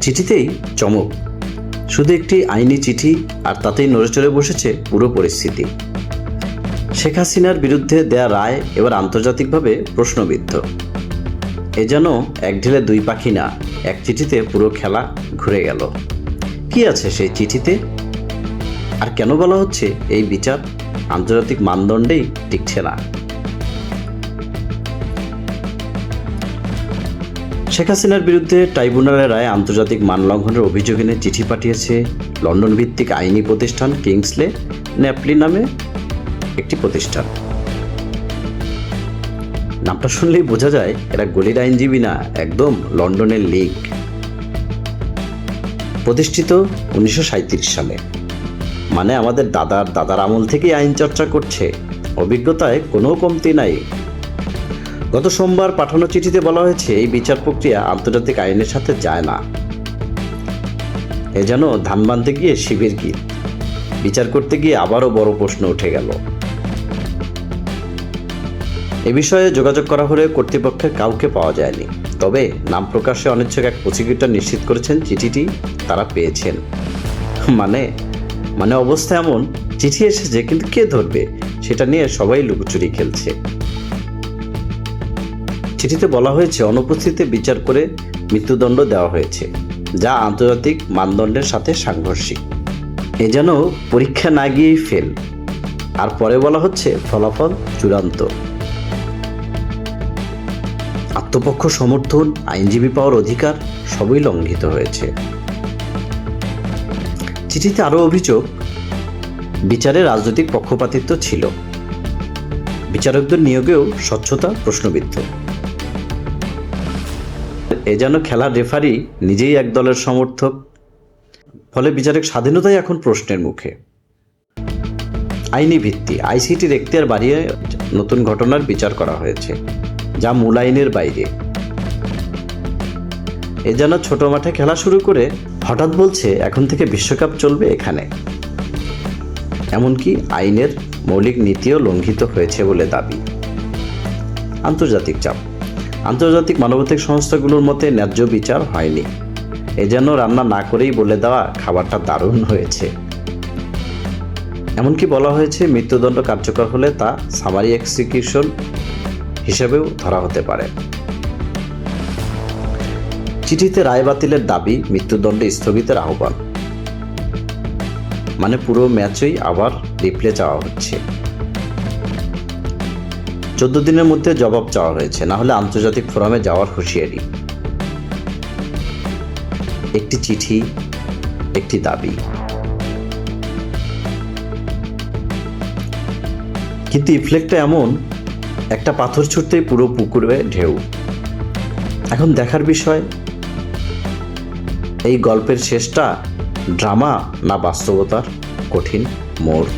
চিঠিতেই চমক, শুধু একটি আইনি চিঠি আর তাতেই নড়েচড়ে বসেছে পুরো পরিস্থিতি। শেখ হাসিনার বিরুদ্ধে দেয়া রায় এবার আন্তর্জাতিকভাবে প্রশ্নবিদ্ধ। এ যেন এক ঢিলে দুই পাখি না, এক চিঠিতে পুরো খেলা ঘুরে গেল। কি আছে সেই চিঠিতে, আর কেন বলা হচ্ছে এই বিচার আন্তর্জাতিক মানদণ্ডেই টিকছে না? শেখ হাসিনার বিরুদ্ধে ট্রাইব্যুনালের রায়ে আন্তর্জাতিক মান লঙ্ঘনের অভিযোগ এনে চিঠি পাঠিয়েছে লন্ডন ভিত্তিক আইনি প্রতিষ্ঠান কিংসলে ন্যাপলি নামে একটি প্রতিষ্ঠান। নামটা শুনলেই বোঝা যায় এরা গলির আইনজীবী না, একদম লন্ডনের লিগ। প্রতিষ্ঠিত 1937 সালে, মানে আমাদের দাদার আমল থেকেই আইন চর্চা করছে, অভিজ্ঞতায় কোনো কমতি নাই। গত সোমবার পাঠানো চিঠিতে বলা হয়েছে এই বিচার প্রক্রিয়া আন্তর্জাতিক আইনের সাথে যায় না। এ যেন ধান বাঁধতে গিয়ে শিবের গীত, বিচার করতে গিয়ে আবারও বড় প্রশ্ন উঠে গেল। এ বিষয়ে যোগাযোগ করা হলে কর্তৃপক্ষের কাউকে পাওয়া যায়নি। তবে নাম প্রকাশে অনিচ্ছুক এক প্রসিকিউটর নিশ্চিত করেছেন চিঠিটি তারা পেয়েছেন। মানে অবস্থা এমন, চিঠি এসেছে কিন্তু কে ধরবে সেটা নিয়ে সবাই লুকোচুরি খেলছে। চিঠিতে বলা হয়েছে অনুপস্থিতিতে বিচার করে মৃত্যুদণ্ড দেওয়া হয়েছে, যা আন্তর্জাতিক মানদণ্ডের সাথে সাংঘর্ষিক। এ যেন পরীক্ষা না গিয়েই ফেল, আর পরে বলা হচ্ছে ফলাফল চূড়ান্ত। আত্মপক্ষ সমর্থন, আইনজীবী পাওয়ার অধিকার সবই লঙ্ঘিত হয়েছে। চিঠিতে আরও অভিযোগ, বিচারে রাজনৈতিক পক্ষপাতিত্ব ছিল, বিচারকদের নিয়োগেও স্বচ্ছতা প্রশ্নবিদ্ধ। এ যেন খেলার রেফারি নিজেই এক দলের সমর্থক, ফলে বিচারিক স্বাধীনতাই এখন প্রশ্নের মুখে। আইনি ভিত্তি, আইসিটির এখতিয়ার বাড়িয়ে নতুন ঘটনার বিচার করা হয়েছে, যা মূল আইনের বাইরে। এ যেন ছোট মাঠে খেলা শুরু করে হঠাৎ বলছে এখন থেকে বিশ্বকাপ চলবে এখানে। এমনকি আইনের মৌলিক নীতিও লঙ্ঘিত হয়েছে বলে দাবি। আন্তর্জাতিক চাপ, আন্তর্জাতিক মানবাধিকার সংস্থাগুলোর মতে ন্যায্য বিচার হয়নি। এ যেন রান্না না করেই বলে দেওয়া খাবারটা দারুণ হয়েছে। এমনকি বলা হয়েছে মৃত্যুদণ্ড কার্যকর হলে তা সামারি এক্সিকিউশন হিসেবেও ধরা হতে পারে। চিঠিতে রায় বাতিলের দাবি, মৃত্যুদণ্ডে স্থগিতের আহ্বান, মানে পুরো ম্যাচই আবার রিপ্লে চাওয়া হচ্ছে। 14 দিনের মধ্যে জবাব চাওয়া হয়েছে, না হলে আন্তর্জাতিক ফোরামে যাওয়ার হুঁশিয়ারি। একটি চিঠি, একটি দাবি, কিন্তু ইফলেক্টটা এমন, একটা পাথর ছুটতেই পুরো পুকুরে ঢেউ। এখন দেখার বিষয় এই গল্পের শেষটা ড্রামা না বাস্তবতার কঠিন মোড়।